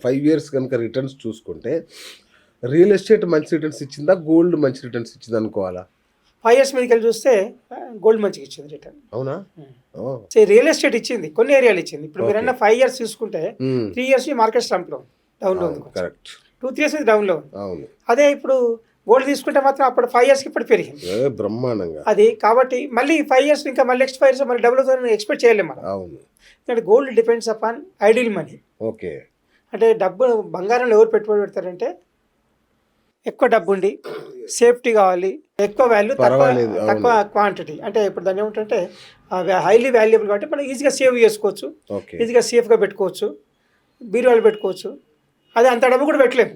5 years కనుక returns చూసుకుంటే real estate మంచి రిటర్న్స్ ఇచ్చిందా? గోల్డ్ మంచి రిటర్న్స్ ఇచ్చింది అనుకోవాలా? 5 ఇయర్స్ మీదకి వెళ్ళి చూస్తే గోల్డ్ మంచిగా ఇచ్చింది రిటర్న్. అవునా? రియల్ ఎస్టేట్ ఇచ్చింది, కొన్ని ఏరియాలు ఇచ్చింది. ఇప్పుడు మీరు అన్న 5 ఇయర్స్ చూసుకుంటే 3 ఇయర్స్ మార్కెట్ స్టంప్లో డౌన్లో ఉంది, కరెక్ట్. 2-3 ఇయర్స్ డౌన్లో ఉంది. అవును. అదే ఇప్పుడు గోల్డ్ తీసుకుంటే మాత్రం అప్పుడు 5 ఇయర్స్కి ఇప్పుడు పెరిగింది బ్రహ్మాండంగా. అది. కాబట్టి మళ్ళీ 5 ఇయర్స్ ఇంకా మళ్ళీ నెక్స్ట్ 5 ఇయర్స్ మళ్ళీ డబుల్ అవుతుందని ఎక్స్పెక్ట్ చేయలేము మనం. అవును. ఎందుకంటే gold depends upon ideal money. Okay. అంటే డబ్బు బంగారంలో ఎవరు పెట్టుబడి పెడతారంటే ఎక్కువ డబ్బు ఉండి సేఫ్టీ కావాలి, ఎక్కువ వాల్యూ, తక్కువ క్వాంటిటీ. అంటే ఇప్పుడు దాన్ని ఏమిటంటే హైలీ వాల్యుబుల్ కాబట్టి మనం ఈజీగా సేవ్ చేసుకోవచ్చు, ఈజీగా సేఫ్గా పెట్టుకోవచ్చు, బీరువాళ్ళు పెట్టుకోవచ్చు. అదే అంత డబ్బు కూడా పెట్టలేము,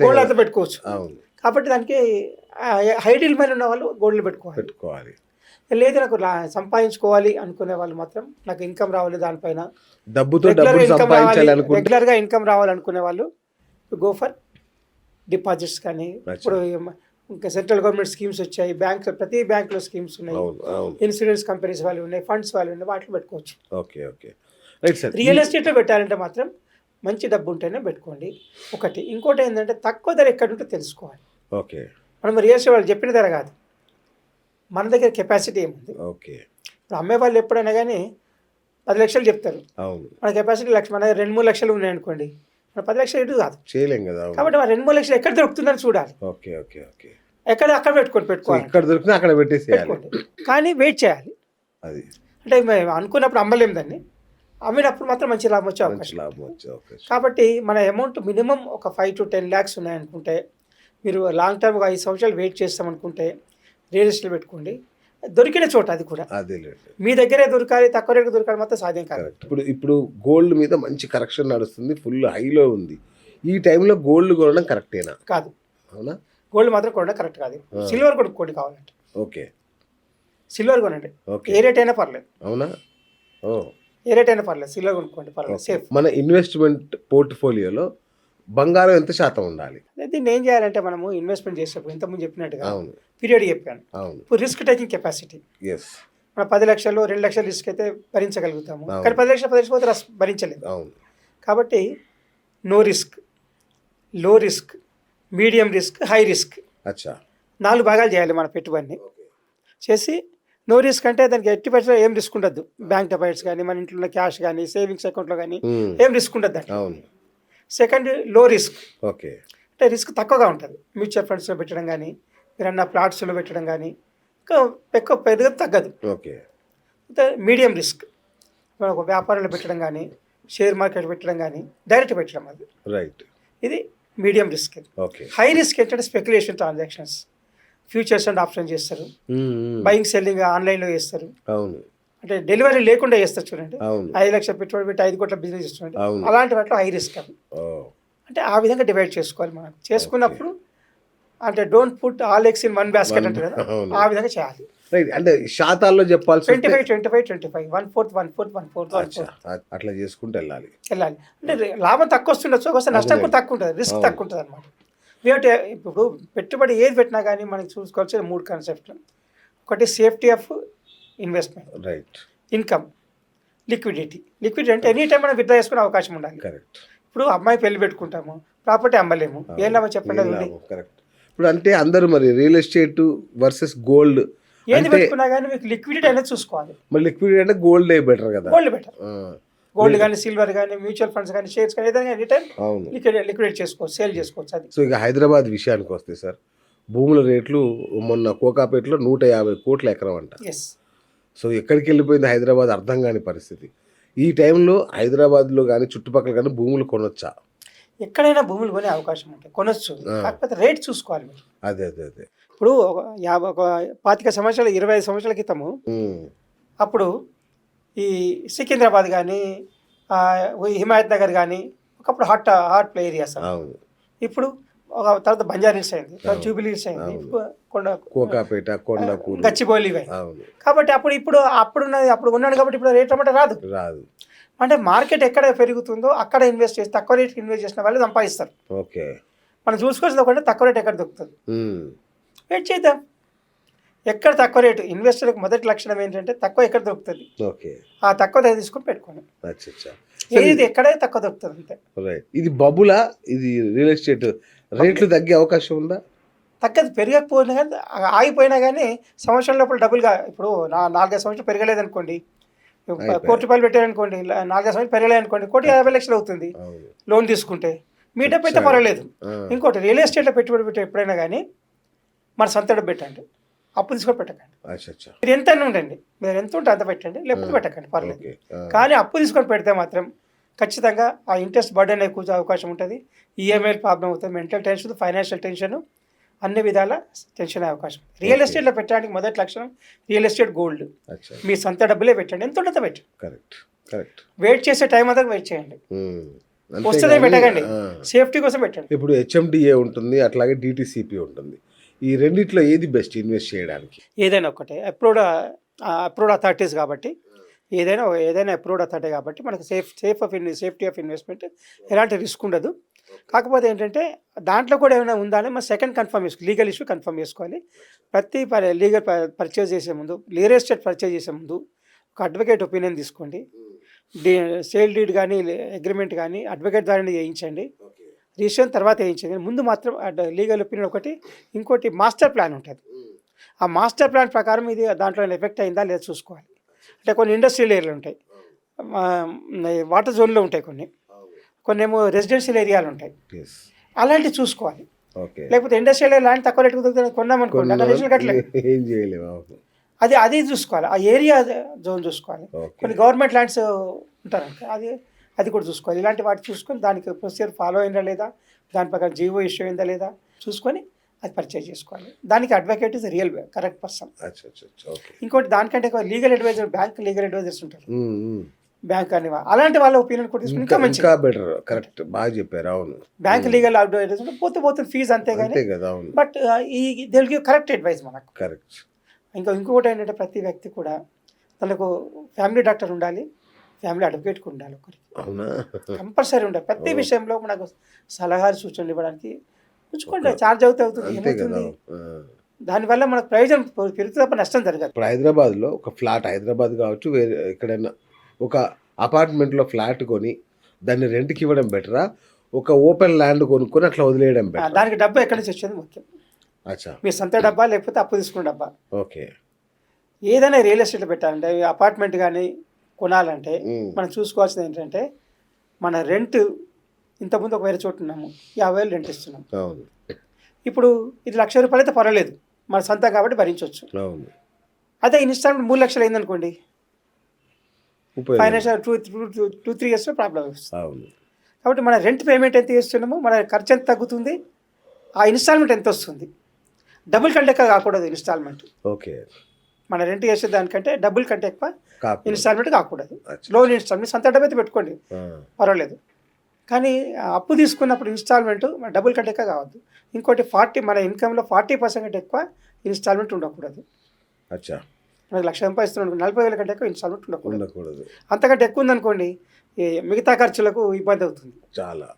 గోల్డ్ అంతా పెట్టుకోవచ్చు. కాబట్టి దానికి హైడీల్ మనీ ఉన్న వాళ్ళు గోల్డ్ పెట్టుకోవాలి. లేదు నాకు సంపాదించుకోవాలి అనుకునే వాళ్ళు మాత్రం నాకు ఇన్కమ్ రావాలి, దానిపైన రెగ్యులర్గా ఇన్కమ్ రావాలనుకునే వాళ్ళు గో ఫర్ డిపాజిట్స్. కానీ ఇప్పుడు ఇంకా సెంట్రల్ గవర్నమెంట్ స్కీమ్స్ వచ్చాయి, ప్రతి బ్యాంకులో స్కీమ్స్ ఉన్నాయి, ఇన్సూరెన్స్ కంపెనీస్ వాళ్ళు ఉన్నాయి, ఫండ్స్ వాళ్ళు ఉన్నాయి, వాటిలో పెట్టుకోవచ్చు. రియల్ ఎస్టేట్లో పెట్టాలంటే మాత్రం మంచి డబ్బు ఉంటేనే పెట్టుకోండి ఒకటి. ఇంకోటి ఏంటంటే తక్కువ ధర ఎక్కడ ఉంటే తెలుసుకోవాలి. మనం రియల్ ఎస్టేట్ వాళ్ళు చెప్పిన ధర కాదు, మన దగ్గర కెపాసిటీ ఏముంది. ఇప్పుడు అమ్మే వాళ్ళు ఎప్పుడైనా కానీ 10 లక్షలు చెప్తారు, మన కెపాసిటీ మన 2-3 లక్షలు ఉన్నాయి అనుకోండి, మన 10 లక్షలు ఎటు కాదు, చేయలేం కదా. కాబట్టి మన 2-3 లక్షలు ఎక్కడ దొరుకుతుందని చూడాలి. అక్కడ పెట్టుకోవాలి, కానీ వెయిట్ చేయాలి. అంటే అనుకున్నప్పుడు అమ్మలేము దాన్ని, అమ్మినప్పుడు మాత్రం మంచి లాభం వచ్చే అవకాశం. కాబట్టి మన అమౌంట్ మినిమం ఒక 5 to 10 lakhs ఉన్నాయనుకుంటే, మీరు లాంగ్ టర్మ్ 5 సంవత్సరాలు వెయిట్ చేస్తామనుకుంటే రియల్ ఎస్టేట్ పెట్టుకోండి. దొరికిన చోట అది కూడా మీ దగ్గరే దొరకాలి, తక్కువ రేటు దొరకాలి మాత్రం సాధ్యం కాదు. ఇప్పుడు గోల్డ్ మీద మంచి కరెక్షన్ నడుస్తుంది, ఫుల్ హైలో ఉంది. ఈ టైంలో గోల్డ్ కొనడం కరెక్టేనా? కాదు. అవునా? గోల్డ్ మాత్రం కొనడం కరెక్ట్ కాదు. సిల్వర్ కొనుక్కోండి కావాలంటే. ఓకే, సిల్వర్ కొనండి, ఏ రేట్ అయినా పర్లేదు. అవునా? ఏ రేట్ అయినా పర్లేదు, సిల్వర్ కొనుక్కోండి, పర్లేదు, సేఫ్. మన ఇన్వెస్ట్మెంట్ పోర్ట్ఫోలియోలో బంగారం ఎంత శాతం ఉండాలి? దీన్ని ఏం చేయాలంటే మనము ఇన్వెస్ట్మెంట్ చేసేటప్పుడు ఇంతకుముందు చెప్పినట్టుగా పీరియడ్ చెప్పాను. ఇప్పుడు రిస్క్ టేకింగ్ కెపాసిటీ. మన 10 లక్షలు 2 లక్షలు రిస్క్ అయితే భరించగలుగుతాము, కానీ 10 లక్షలు పోతే భరించలేదు. కాబట్టి నో రిస్క్, లో risk, medium risk, high risk, 4 భాగాలు చేయాలి మన పెట్టుబడిని. చేసి నో రిస్క్ అంటే దానికి ఎట్టి పరిస్థితుల్లో ఏం రిస్క్ ఉండద్దు. బ్యాంక్ డిపాజిట్స్ కానీ, మన ఇంట్లో ఉన్న క్యాష్ కానీ, సేవింగ్స్ అకౌంట్లో కానీ ఏం రిస్క్ ఉండద్దు. సెకండ్ లో రిస్క్, అంటే రిస్క్ తక్కువగా ఉంటుంది. మ్యూచువల్ ఫండ్స్లో పెట్టడం కానీ, మీరన్న ప్లాట్స్లో పెట్టడం కానీ ఎక్కువ పెద్దగా తగ్గదు. మీడియం రిస్క్, ఒక వ్యాపారంలో పెట్టడం కానీ, షేర్ మార్కెట్ పెట్టడం కానీ, డైరెక్ట్ పెట్టడం, అది ఇది మీడియం రిస్క్. హై రిస్క్ ఏంటంటే speculation transactions, futures and option చేస్తారు, బయింగ్ సెల్లింగ్ ఆన్లైన్లో చేస్తారు, అంటే డెలివరీ లేకుండా చేస్తారు. చూడండి, 5 లక్షలు పెట్టుబడి పెట్టి 5 కోట్ల బిజినెస్ చేస్తుంది, అలాంటి వాటిలో హై రిస్క్. అవి అంటే ఆ విధంగా డివైడ్ చేసుకోవాలి. మనం చేసుకున్నప్పుడు అంటే don't put all eggs in one basket అంటే కదా, ఆ విధంగా చేయాలి. అంటే శాతాల్లో చెప్పాలి, 25-25-25, 1/4 అట్లా చేసుకుంటూ వెళ్ళాలి. అంటే లాభం తక్కువ వస్తుండొచ్చు, ఒకసారి నష్టం కూడా తక్కువ ఉంటుంది, రిస్క్ తక్కువ ఉంటుంది అనమాట. ఇప్పుడు పెట్టుబడి ఏది పెట్టినా కానీ మనకి చూసుకోవాల్సిన 3 కాన్సెప్ట్లు. ఒకటి safety of investment, income, liquidity అంటే ఎనీ టైం మనం విత్డ్రా చేసుకునే అవకాశం ఉండాలి. ఇప్పుడు అమ్మాయి పెళ్లి పెట్టుకుంటాము, ప్రాపర్టీ అమ్మలేము, ఏం లాభం చెప్పండి. ఇప్పుడు అంటే అందరూ మరి రియల్ ఎస్టేట్ వర్సెస్ గోల్డ్ ఏది పెట్టుకున్నా కానీ మీకు లిక్విడిటీ అనేది చూసుకోవాలి. మరి లిక్విడిటీ అంటే గోల్డ్ బెటర్ కదా? Gold better. గోల్డ్ కానీ, సిల్వర్ కానీ, మ్యూచువల్ ఫండ్స్ కానీ, షేర్స్ కానీ, ఏదైనా ఎనీ టైం లిక్విడేట్ చేసుకోవచ్చు, సేల్ చేసుకోవచ్చు. అది. సో ఇక హైదరాబాద్ విషయానికి వస్తే సార్, భూముల రేట్లు మొన్న కోకాపేటలో 150 కోట్ల ఎకరం అంట. సో ఎక్కడికి వెళ్ళిపోయింది హైదరాబాద్ అర్థం కాని పరిస్థితి. ఈ టైంలో హైదరాబాద్లో కానీ చుట్టుపక్కల కానీ భూములు కొనొచ్చా? ఎక్కడైనా భూములు కొనే అవకాశం ఉంటాయి, కొనొచ్చు, కాకపోతే రేట్ చూసుకోవాలి మీరు. అదే ఇప్పుడు ఒక 25 సంవత్సరాలు 25 సంవత్సరాల క్రితము అప్పుడు ఈ సికింద్రాబాద్ కానీ, హిమాయత్ నగర్ కానీ ఒకప్పుడు హాట్ ప్లే ఏరియాస్. ఇప్పుడు ఒక తర్వాత బంజారీస్ అయింది, జూబిలీస్ అయింది, కోకాపేట, కొండకూరు, గచ్చిబౌలి. కాబట్టి అప్పుడు ఉన్నాడు కాబట్టి ఇప్పుడు రేట్ అన్నమాట రాదు. అంటే మార్కెట్ ఎక్కడ పెరుగుతుందో అక్కడ ఇన్వెస్ట్ చేసి తక్కువ రేట్కి ఇన్వెస్ట్ చేసిన వాళ్ళు సంపాదిస్తారు. మనం చూసుకోవాల్సింది ఒకటి, తక్కువ రేట్ ఎక్కడ దొరుకుతుంది, వెయిట్ చేద్దాం. ఎక్కడ తక్కువ రేటు ఇన్వెస్టర్కి మొదటి లక్షణం ఏంటంటే తక్కువ ఎక్కడ దొరుకుతుంది, ఓకే, ఆ తక్కువ దగ్గర తీసుకొని పెట్టుకోండి. అచ్చా. ఏది ఎక్కడే తక్కువ దొరుకుతుంది అంతే. రైట్. ఇది బబులా, ఇది రియల్ ఎస్టేట్ రేట్లు తగ్గే అవకాశం ఉందా? తగ్గదు, పెరగకపోయినా కానీ ఆగిపోయినా కానీ సంవత్సరం లోపల డబుల్గా ఇప్పుడు 4-5 సంవత్సరాలు పెరగలేదు అనుకోండి, ₹1,00,00,000 పెట్టారనుకోండి, 4-5 సంవత్సరాలు పెరగలేదు అనుకోండి, ₹1,50,00,000 అవుతుంది లోన్ తీసుకుంటే. మీ డబ్బు అయితే పర్వాలేదు. ఇంకోటి రియల్ ఎస్టేట్లో పెట్టుబడి పెట్టే ఎప్పుడైనా కానీ మన సొంత డబ్బు పెట్టండి, అప్పు తీసుకొని పెట్టకండి. మీరు ఎంత ఉండండి, మీరు ఎంత ఉంటే అంత పెట్టండి, లేకపోతే పెట్టకండి పర్లేదు. కానీ అప్పు తీసుకొని పెడితే మాత్రం ఖచ్చితంగా ఆ ఇంట్రెస్ట్ బర్డెన్ ఎక్కువ అవకాశం ఉంటుంది, ఈఎంఐ ప్రాబ్లం అవుతుంది, మెంటల్ టెన్షన్, ఫైనాన్షియల్ టెన్షన్, అన్ని విధాల టెన్షన్ అయ్యే అవకాశం. రియల్ ఎస్టేట్లో పెట్టడానికి మొదటి లక్షణం రియల్ ఎస్టేట్ గోల్డ్. మీ సొంత డబ్బులే పెట్టండి, ఎంత ఉంటుందో పెట్టండి. వెయిట్ చేసే టైం అంతా వెయిట్ చేయండి, వస్తుందే పెట్టకండి, సేఫ్టీ కోసం పెట్టండి. ఇప్పుడు హెచ్ఎండిఏ ఉంటుంది, అట్లాగే డిటిసిపి ఉంటుంది. ఈ రెండిట్లో ఏది బెస్ట్ ఇన్వెస్ట్ చేయడానికి? ఏదైనా ఒకటే, అప్రూవ్డ్ అథారిటీస్ కాబట్టి ఏదైనా అప్రూవ్డ్ అథారిటీ కాబట్టి మనకు సేఫ్టీ ఆఫ్ ఇన్వెస్ట్మెంట్, ఎలాంటి రిస్క్ ఉండదు. కాకపోతే ఏంటంటే దాంట్లో కూడా ఏమైనా ఉందా అని మనం సెకండ్ కన్ఫర్మ్ చేసుకోవాలి, లీగల్ ఇష్యూ కన్ఫర్మ్ చేసుకోవాలి. ప్రతి లీగల్ పర్చేజ్ చేసే ముందు, రియల్ ఎస్టేట్ పర్చేజ్ చేసే ముందు ఒక అడ్వకేట్ ఒపీనియన్ తీసుకోండి. సేల్ డీడ్ కానీ అగ్రిమెంట్ కానీ అడ్వకేట్ ద్వారా చేయించండి, రిజిస్ట్రేషన్ తర్వాత వేయించండి. ముందు మాత్రం లీగల్ ఒపీనియన్ ఒకటి, ఇంకోటి మాస్టర్ ప్లాన్ ఉంటుంది. ఆ మాస్టర్ ప్లాన్ ప్రకారం ఇది దాంట్లో ఎఫెక్ట్ అయిందా లేదా చూసుకోవాలి. అంటే కొన్ని ఇండస్ట్రియల్ ఏరియాలు ఉంటాయి, వాటర్ జోన్లో ఉంటాయి, కొన్ని ఏమో రెసిడెన్షియల్ ఏరియాలు ఉంటాయి, అలాంటివి చూసుకోవాలి. లేకపోతే ఇండస్ట్రియల్ ల్యాండ్ తక్కువ రేటు దొరుకుతుంది కొన్నామనుకోండి, అక్కడ రిజిస్టర్ కట్టలేదు, అది చూసుకోవాలి. ఆ ఏరియా జోన్ చూసుకోవాలి. కొన్ని గవర్నమెంట్ ల్యాండ్స్ ఉంటారంటే అది కూడా చూసుకోవాలి. ఇలాంటి వాటి చూసుకొని దానికి ప్రొసీజర్ ఫాలో అయిందా లేదా, దాని ప్రకారం జీవో ఇష్యూ అయిందా లేదా చూసుకొని అది పర్చేజ్ చేసుకోవాలి. దానికి advocate is real correct person. ఇంకోటి దానికంటే legal adviser, bank legal advisers ఉంటారు, బ్యాంక్ అని అలాంటి వాళ్ళ ఒపీనియన్ కూడా తీసుకుని ఇంకా మంచి బెటర్. కరెక్ట్, బాగా చెప్పారు. అవును, బ్యాంక్ లీగల్ అడ్వైజర్స్ పోతుంది ఫీజు అంతేగాని, బట్ ఈ they will give correct advice మనకు. కరెక్ట్. ఇంకొకటి ఏంటంటే ప్రతి వ్యక్తి కూడా తనకు ఫ్యామిలీ డాక్టర్ ఉండాలి, ఫ్యామిలీ అడ్వకేట్ ఉండాలి, ఒకరికి కంపల్సరీ ఉండాలి. ప్రతి విషయంలో మనకు సలహాలు సూచనలు ఇవ్వడానికి ఉంచుకుంటే ఛార్జ్ అవుతుంది, ఏమవుతుంది దానివల్ల మనకు ప్రయోజనం పెరుగుతుంది తప్ప నష్టం జరగదు. ఇప్పుడు హైదరాబాద్లో ఒక ఫ్లాట్, హైదరాబాద్ కావచ్చు వేరే ఎక్కడైనా ఒక అపార్ట్మెంట్లో ఫ్లాట్ కొని దాన్ని రెంట్కి ఇవ్వడం బెటరా, ఒక ఓపెన్ ల్యాండ్ కొనుక్కొని అట్లా వదిలేయడం బెటర్? దానికి డబ్బు ఎక్కడి నుంచి వచ్చేది ముఖ్యం. మీ సొంత డబ్బా లేకపోతే అప్పు తీసుకున్న డబ్బా. ఓకే. ఏదైనా రియల్ ఎస్టేట్లో పెట్టాలంటే అపార్ట్మెంట్ కానీ కొనాలంటే మనం చూసుకోవాల్సింది ఏంటంటే మన రెంట్ ఇంతకుముందు ఒక వేరే చోటు ఉన్నాము, 50,000 రెంట్ ఇస్తున్నాం. ఇప్పుడు ఇది ₹1,00,000 అయితే పర్వాలేదు, మన సొంతం కాబట్టి భరించవచ్చు. అదే ఇన్స్టాల్మెంట్ 3 లక్షలు అయిందనుకోండి, ఫైనాన్షియల్ 2-3 ఇయర్స్లో ప్రాబ్లం వస్తుంది. కాబట్టి మన రెంట్ పేమెంట్ ఎంత చేస్తున్నామో మన ఖర్చు ఎంత తగ్గుతుంది, ఆ ఇన్స్టాల్మెంట్ ఎంత వస్తుంది. డబుల్ కంటే ఎక్కువ కాకూడదు ఇన్స్టాల్మెంట్. ఓకే. మన రెంట్ చేసే దానికంటే డబుల్ కంటే ఎక్కువ ఇన్స్టాల్మెంట్ కాకూడదు. లోన్ ఇన్స్టాల్మెంట్ సొంత డబ్బు అయితే పెట్టుకోండి పర్వాలేదు, కానీ అప్పు తీసుకున్నప్పుడు ఇన్స్టాల్మెంట్ డబుల్ కంటే ఎక్కువ కావద్దు. ఇంకోటి మన ఇన్కమ్లో 40% కంటే ఎక్కువ ఇన్స్టాల్మెంట్ ఉండకూడదు. మనకు ₹1,00,000 ఇస్తున్నాడు, 40,000 కంటే ఎక్కువ ఇన్స్టాల్మెంట్ ఉండకూడదు. అంతకంటే ఎక్కువ ఉందనుకోండి మిగతా ఖర్చులకు ఇబ్బంది అవుతుంది చాలా.